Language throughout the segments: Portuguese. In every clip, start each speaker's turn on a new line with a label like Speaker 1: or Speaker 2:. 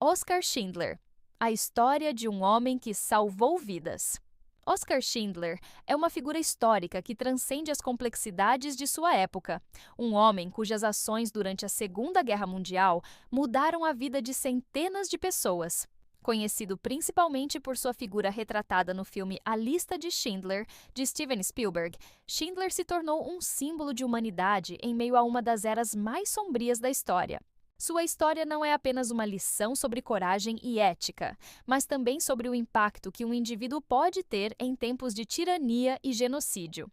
Speaker 1: Oskar Schindler, a história de um homem que salvou vidas. Oskar Schindler é uma figura histórica que transcende as complexidades de sua época. Um homem cujas ações durante a Segunda Guerra Mundial mudaram a vida de centenas de pessoas. Conhecido principalmente por sua figura retratada no filme A Lista de Schindler, de Steven Spielberg, Schindler se tornou um símbolo de humanidade em meio a uma das eras mais sombrias da história. Sua história não é apenas uma lição sobre coragem e ética, mas também sobre o impacto que um indivíduo pode ter em tempos de tirania e genocídio.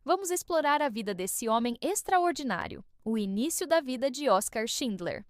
Speaker 1: Vamos explorar a vida desse homem extraordinário, o início da vida de Oskar Schindler.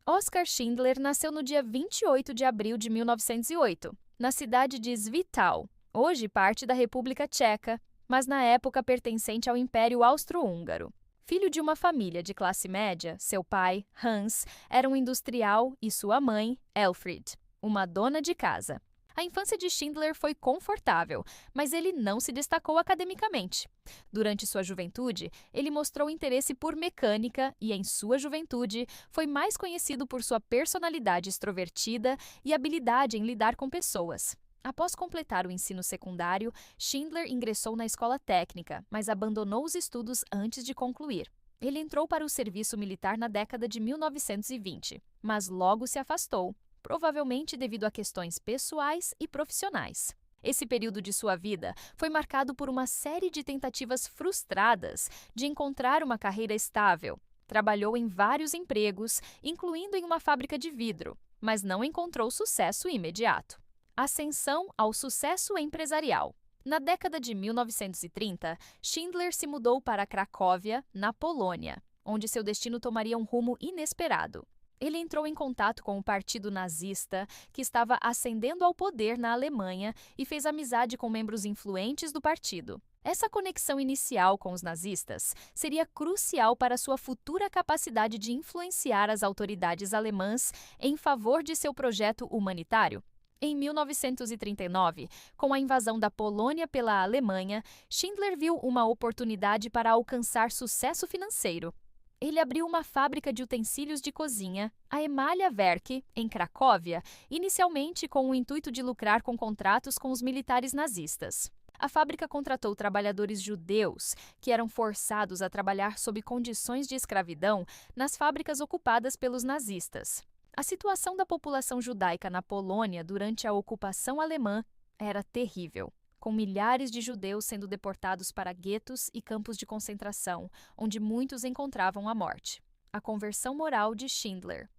Speaker 1: Oskar Schindler nasceu no dia 28 de abril de 1908, na cidade de Świstał, hoje parte da República Tcheca, mas na época pertencente ao Império Austro-Húngaro. Filho de uma família de classe média, seu pai, Hans, era um industrial e sua mãe, Elfried, uma dona de casa. A infância de Schindler foi confortável, mas ele não se destacou academicamente. Durante sua juventude, ele mostrou interesse por mecânica e, em sua juventude, foi mais conhecido por sua personalidade extrovertida e habilidade em lidar com pessoas. Após completar o ensino secundário, Schindler ingressou na escola técnica, mas abandonou os estudos antes de concluir. Ele entrou para o serviço militar na década de 1920, mas logo se afastou, provavelmente devido a questões pessoais e profissionais. Esse período de sua vida foi marcado por uma série de tentativas frustradas de encontrar uma carreira estável. Trabalhou em vários empregos, incluindo em uma fábrica de vidro, mas não encontrou sucesso imediato. Ascensão ao sucesso empresarial. Na década de 1930, Schindler se mudou para Cracóvia, na Polônia, onde seu destino tomaria um rumo inesperado. Ele entrou em contato com o Partido Nazista, que estava ascendendo ao poder na Alemanha, e fez amizade com membros influentes do partido. Essa conexão inicial com os nazistas seria crucial para sua futura capacidade de influenciar as autoridades alemãs em favor de seu projeto humanitário. Em 1939, com a invasão da Polônia pela Alemanha, Schindler viu uma oportunidade para alcançar sucesso financeiro. Ele abriu uma fábrica de utensílios de cozinha, a Emalia Werk, em Cracóvia, inicialmente com o intuito de lucrar com contratos com os militares nazistas. A fábrica contratou trabalhadores judeus, que eram forçados a trabalhar sob condições de escravidão nas fábricas ocupadas pelos nazistas. A situação da população judaica na Polônia durante a ocupação alemã era terrível, com milhares de judeus sendo deportados para guetos e campos de concentração, onde muitos encontravam a morte. A conversão moral de Schindler.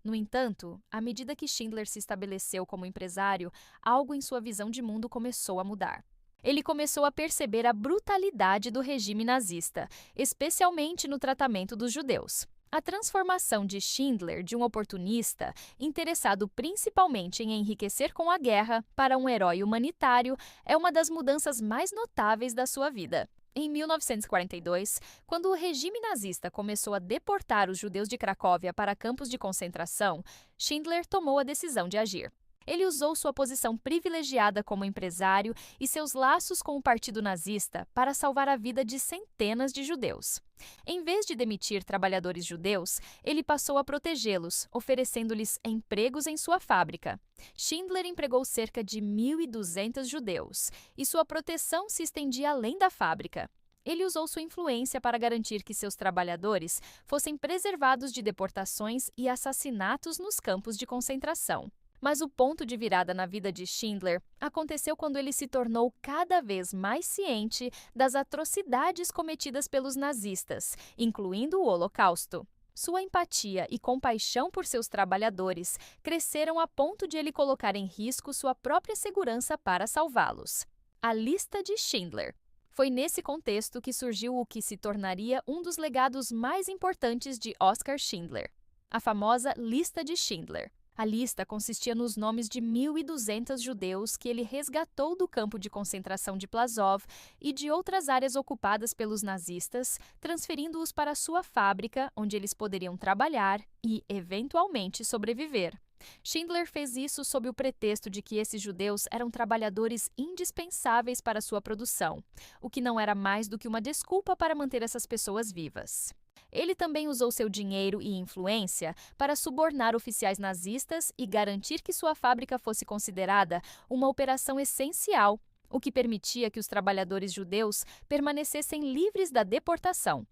Speaker 1: No entanto, à medida que Schindler se estabeleceu como empresário, algo em sua visão de mundo começou a mudar. Ele começou a perceber a brutalidade do regime nazista, especialmente no tratamento dos judeus. A transformação de Schindler de um oportunista, interessado principalmente em enriquecer com a guerra, para um herói humanitário, é uma das mudanças mais notáveis da sua vida. Em 1942, quando o regime nazista começou a deportar os judeus de Cracóvia para campos de concentração, Schindler tomou a decisão de agir. Ele usou sua posição privilegiada como empresário e seus laços com o Partido Nazista para salvar a vida de centenas de judeus. Em vez de demitir trabalhadores judeus, ele passou a protegê-los, oferecendo-lhes empregos em sua fábrica. Schindler empregou cerca de 1.200 judeus, e sua proteção se estendia além da fábrica. Ele usou sua influência para garantir que seus trabalhadores fossem preservados de deportações e assassinatos nos campos de concentração. Mas o ponto de virada na vida de Schindler aconteceu quando ele se tornou cada vez mais ciente das atrocidades cometidas pelos nazistas, incluindo o Holocausto. Sua empatia e compaixão por seus trabalhadores cresceram a ponto de ele colocar em risco sua própria segurança para salvá-los. A Lista de Schindler. Foi nesse contexto que surgiu o que se tornaria um dos legados mais importantes de Oskar Schindler, a famosa Lista de Schindler. A lista consistia nos nomes de 1.200 judeus que ele resgatou do campo de concentração de Płaszów e de outras áreas ocupadas pelos nazistas, transferindo-os para sua fábrica, onde eles poderiam trabalhar e, eventualmente, sobreviver. Schindler fez isso sob o pretexto de que esses judeus eram trabalhadores indispensáveis para sua produção, o que não era mais do que uma desculpa para manter essas pessoas vivas. Ele também usou seu dinheiro e influência para subornar oficiais nazistas e garantir que sua fábrica fosse considerada uma operação essencial, o que permitia que os trabalhadores judeus permanecessem livres da deportação.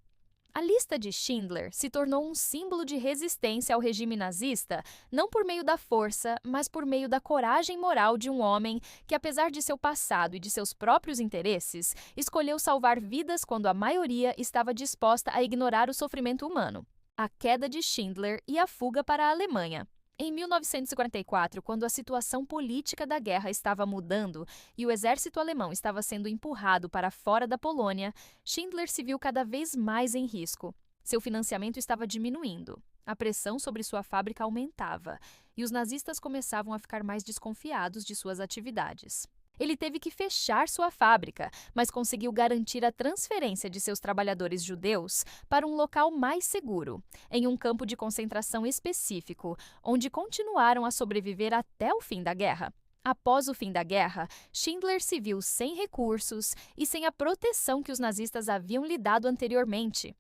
Speaker 1: A lista de Schindler se tornou um símbolo de resistência ao regime nazista, não por meio da força, mas por meio da coragem moral de um homem que, apesar de seu passado e de seus próprios interesses, escolheu salvar vidas quando a maioria estava disposta a ignorar o sofrimento humano. A queda de Schindler e a fuga para a Alemanha. Em 1944, quando a situação política da guerra estava mudando e o exército alemão estava sendo empurrado para fora da Polônia, Schindler se viu cada vez mais em risco. Seu financiamento estava diminuindo, a pressão sobre sua fábrica aumentava e os nazistas começavam a ficar mais desconfiados de suas atividades. Ele teve que fechar sua fábrica, mas conseguiu garantir a transferência de seus trabalhadores judeus para um local mais seguro, em um campo de concentração específico, onde continuaram a sobreviver até o fim da guerra. Após o fim da guerra, Schindler se viu sem recursos e sem a proteção que os nazistas haviam lhe dado anteriormente.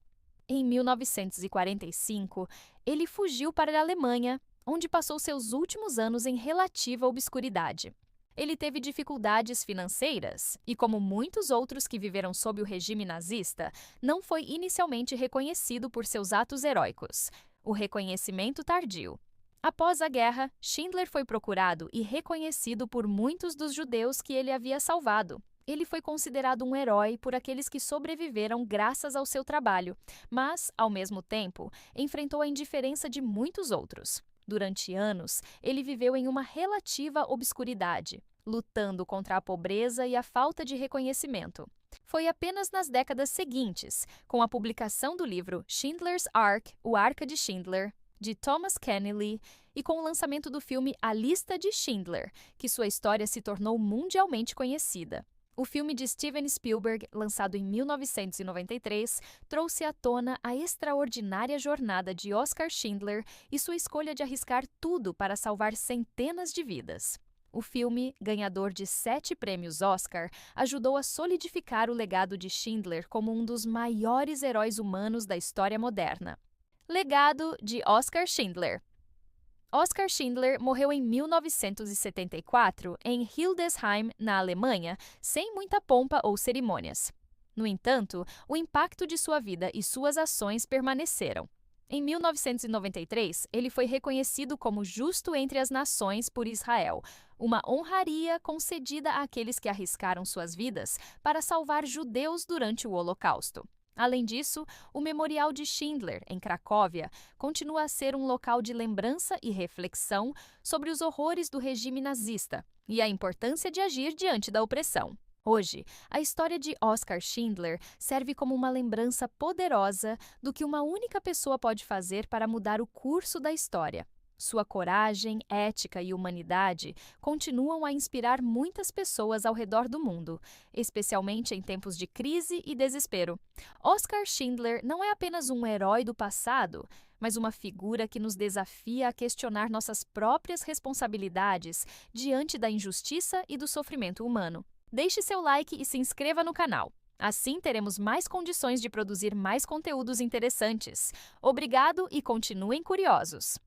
Speaker 1: Em 1945, ele fugiu para a Alemanha, onde passou seus últimos anos em relativa obscuridade. Ele teve dificuldades financeiras e, como muitos outros que viveram sob o regime nazista, não foi inicialmente reconhecido por seus atos heróicos. O reconhecimento tardio. Após a guerra, Schindler foi procurado e reconhecido por muitos dos judeus que ele havia salvado. Ele foi considerado um herói por aqueles que sobreviveram graças ao seu trabalho, mas, ao mesmo tempo, enfrentou a indiferença de muitos outros. Durante anos, ele viveu em uma relativa obscuridade, lutando contra a pobreza e a falta de reconhecimento. Foi apenas nas décadas seguintes, com a publicação do livro Schindler's Ark, O Arca de Schindler, de Thomas Keneally, e com o lançamento do filme A Lista de Schindler, que sua história se tornou mundialmente conhecida. O filme de Steven Spielberg, lançado em 1993, trouxe à tona a extraordinária jornada de Oskar Schindler e sua escolha de arriscar tudo para salvar centenas de vidas. O filme, ganhador de 7 prêmios Oscar, ajudou a solidificar o legado de Schindler como um dos maiores heróis humanos da história moderna. Legado de Oskar Schindler. Oskar Schindler morreu em 1974 em Hildesheim, na Alemanha, sem muita pompa ou cerimônias. No entanto, o impacto de sua vida e suas ações permaneceram. Em 1993, ele foi reconhecido como Justo entre as Nações por Israel, uma honraria concedida àqueles que arriscaram suas vidas para salvar judeus durante o Holocausto. Além disso, o Memorial de Schindler, em Cracóvia, continua a ser um local de lembrança e reflexão sobre os horrores do regime nazista e a importância de agir diante da opressão. Hoje, a história de Oskar Schindler serve como uma lembrança poderosa do que uma única pessoa pode fazer para mudar o curso da história. Sua coragem, ética e humanidade continuam a inspirar muitas pessoas ao redor do mundo, especialmente em tempos de crise e desespero. Oskar Schindler não é apenas um herói do passado, mas uma figura que nos desafia a questionar nossas próprias responsabilidades diante da injustiça e do sofrimento humano. Deixe seu like e se inscreva no canal. Assim teremos mais condições de produzir mais conteúdos interessantes. Obrigado e continuem curiosos!